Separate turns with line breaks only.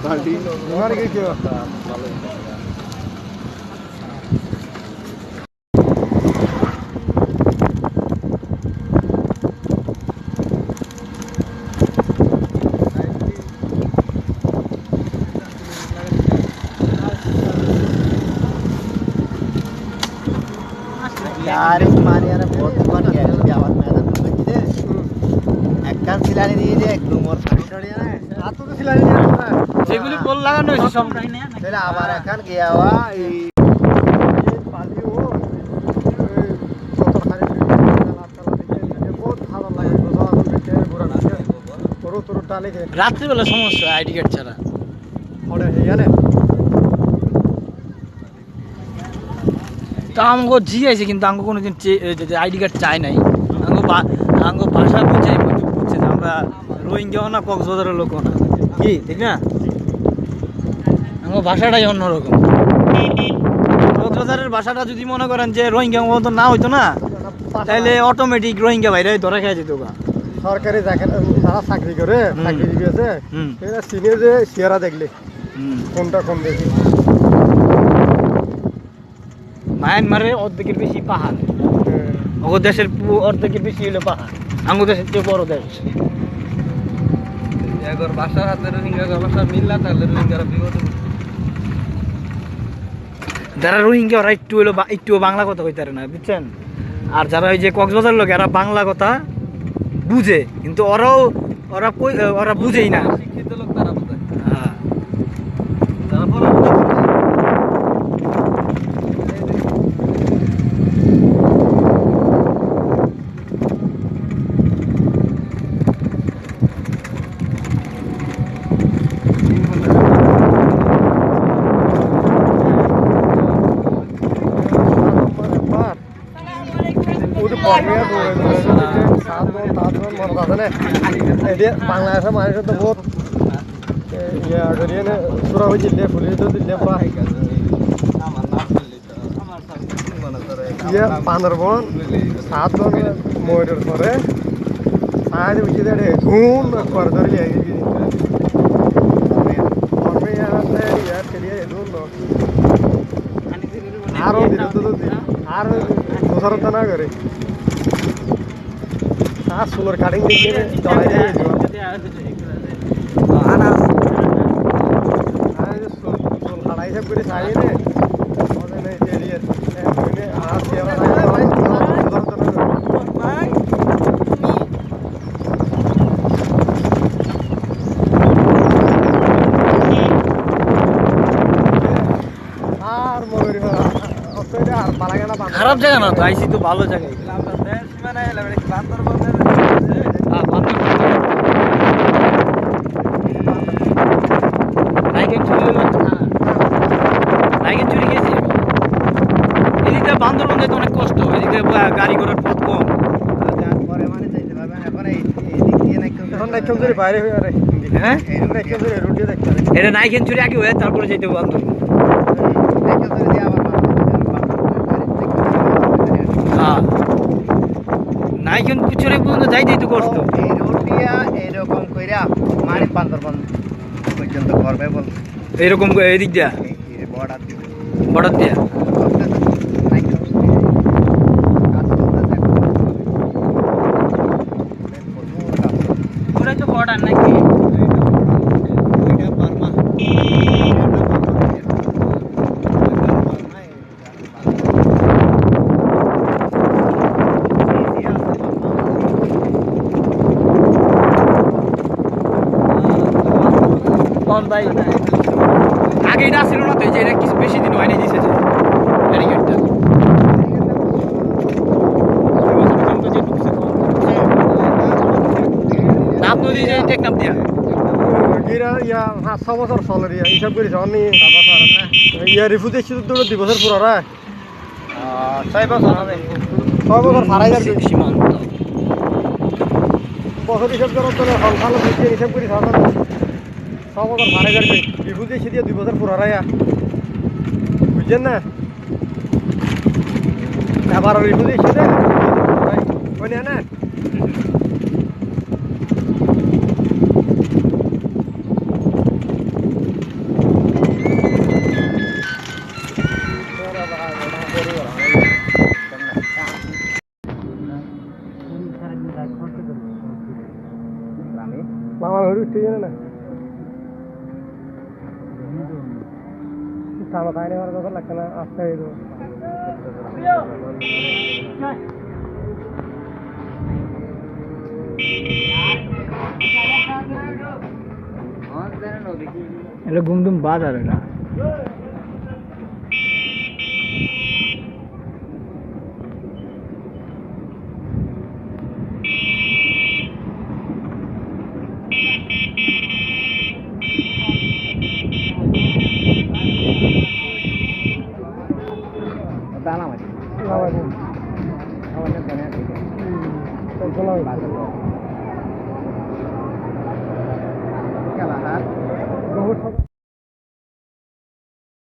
বালতি তোমার কি অবস্থা?
यार इस मारे यार बहुत बार गया है आवाज मैदान में बज दे एक कान सिलाने दिए दे एक नंबर साइड है ना
হাত তো সিলাই নিয়ে আসো না
যেগুলি বল লাগানো হয়েছে সব
তাহলে আবার এখন গিয়া হওয়া এই
পালিও কত খালি বহুত ভালো লাগে গোসল করতে ঘোরা লাগে তোর তোর টালে কে
রাত্রিবেলা সমস্যা আইডি কার্ড ছাড়া
ওরে জানে
তা আমাকে জিয়াইছে কিন্তু আমাকে কোনোদিন আইডি কার্ড চাই নাই আমাকে ভাষা বুঝাই বুঝছে যে আমরা রোহিঙ্গাও না কক্সবাজারের লোকও না কি ঠিক না আমার ভাষাটাই অন্যরকম কক্সবাজারের ভাষাটা যদি মনে করেন যে রোহিঙ্গা মতো না হইতো না তাহলে অটোমেটিক রোহিঙ্গা বাইরে ধরা খেয়ে যেত গা
সরকারি যারা চাকরি করে চাকরি দিয়েছে এরা সিনে যে চেহারা দেখলে কোনটা কোন দেখি
মায়ানমারের অর্ধেকের বেশি পাহাড় ওর দেশের অর্ধেকের বেশি হলো পাহাড় আমার দেশের চেয়ে বড় দেশ
এগর ভাষা হাতে রোহিঙ্গা ভাষা মিললা তাহলে রোহিঙ্গারা বিপদে
যারা রোহিঙ্গা ওরা একটুও বাংলা কথা কইতে পারে না বুঝছেন আর যারা ওই যে কক্সবাজার লোক এরা বাংলা কথা বুঝে কিন্তু ওরা বুঝেই না
শিক্ষিত লোক তারা বোঝে
হ্যাঁ
তারা বলে
বাংলাদেশের মানুষের তো বহুত ইয়া করিয়ে না সুরা হয়ে দিলে ফুলিয়ে তো দিলে প্রায় ইয়ে বান্দরবন 7 জন ময়ূরের পরে সাইড উঠে দেড়ে ঘুম করে ধরে লিয়ে গেছি আরো দিন তো আর দোসরতা না করে আর সোলার কাটিং দিয়ে চলে যায় হিসাব করে চাই
খারাপ জায়গা না তো আইসি তো ভালো জায়গায় চুরি গেছে এদিকে বান্দরবন যেতে অনেক কষ্ট এদিকে গাড়ি ঘোড়ার পথ কম
পরে মানে যাইতে পারবেন এখন এই দিক দিয়ে নাকি
বাইরে হয়ে
হ্যাঁ
রুটি দেখতে
এটা নাইকেন চুরি আগে হয়ে তারপরে যেতে বান্দরবন নাইকেন চুরি পর্যন্ত যাইতেই তো কষ্ট
এই রোড দিয়া এরকম কইরা মানে বান্দরবন পর্যন্ত করবে বল
এইরকম এদিক দিয়া
এই বর্ডার দিবে
বর্ডার দিয়া ওরাই তো বর্ডার নাকি ভাই আগে এটা ছিল না তো যে এটা কিছু বেশি দিন হয়নি দিছে যে ব্যারিকেডটা নাম নদী যে টেকনাম দিয়া
গিরা ইয়া 5 বছর চলে হিসাব করেছে আমি ইয়া রিফুজ এসেছিল 2 বছর পুরা
6 বছর হবে
6 বছর ফারাই যাবে
সীমান্ত
বছর হিসাব করার তো ভালো হিসাব করি 6 বছর ফারাই যাবে রিফুজ এসে দিয়ে 2 বছর পুরা বুঝছেন না আবার রিফুজ এসে দেয় ওই না মামা ঘরে উঠতে জানে না খানা খাইনি আমার কথা লাগছে না আসতে হয়ে যাবো
এটা গুমদুম বাজার এটা
Kalah.